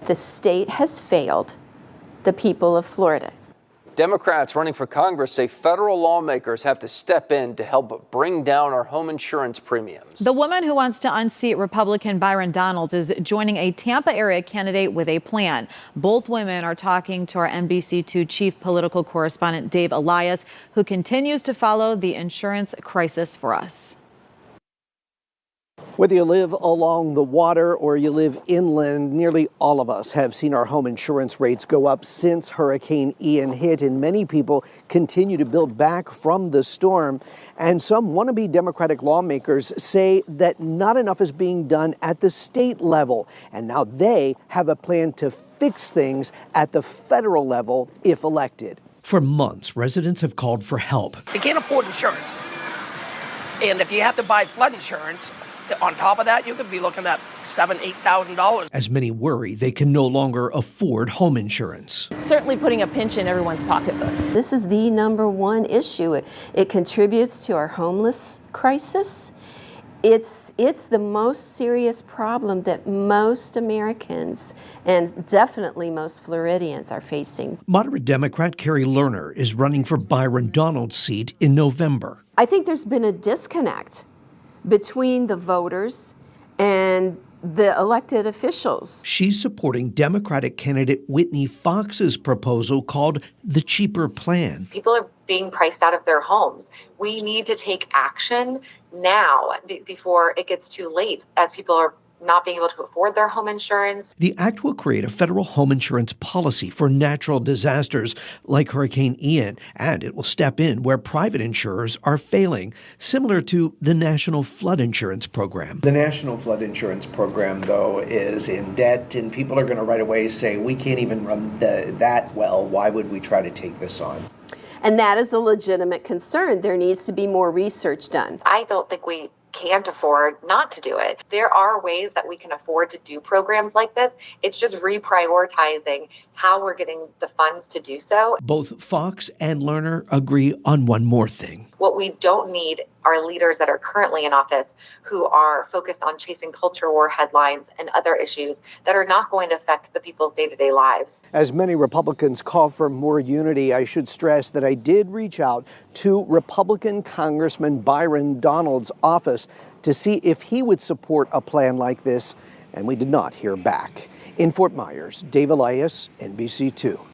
The state has failed the people of Florida. Democrats running for Congress say federal lawmakers have to step in to help bring down our home insurance premiums. The woman who wants to unseat Republican Byron Donalds is joining a Tampa area candidate with a plan. Both women are talking to our NBC2 chief political correspondent Dave Elias, who continues to follow the insurance crisis for us. Whether you live along the water or you live inland, nearly all of us have seen our home insurance rates go up since Hurricane Ian hit, and many people continue to build back from the storm. And some wannabe Democratic lawmakers say that not enough is being done at the state level, and now they have a plan to fix things at the federal level if elected. For months, residents have called for help. They can't afford insurance, and if you have to buy flood insurance, on top of that, you could be looking at $7,000, $8,000. As many worry they can no longer afford home insurance. It's certainly putting a pinch in everyone's pocketbooks. This is the number one issue. It contributes to our homeless crisis. It's the most serious problem that most Americans and definitely most Floridians are facing. Moderate Democrat Kari Lerner is running for Byron Donalds' seat in November. I think there's been a disconnect between the voters and the elected officials. She's supporting Democratic candidate Whitney Fox's proposal called the cheaper plan. People are being priced out of their homes. We need to take action now before it gets too late, as people are not being able to afford their home insurance. The act will create a federal home insurance policy for natural disasters like Hurricane Ian, and it will step in where private insurers are failing, similar to the National Flood Insurance Program. The National Flood Insurance Program, though, is in debt, and people are going to right away say, we can't even run that well. Why would we try to take this on? And that is a legitimate concern. There needs to be more research done. I don't think we can't afford not to do it. There are ways that we can afford to do programs like this. It's just reprioritizing how we're getting the funds to do so. Both Fox and Lerner agree on one more thing. What we don't need are leaders that are currently in office who are focused on chasing culture war headlines and other issues that are not going to affect the people's day-to-day lives. As many Republicans call for more unity, I should stress that I did reach out to Republican Congressman Byron Donalds' office to see if he would support a plan like this, and we did not hear back. In Fort Myers, Dave Elias, NBC2.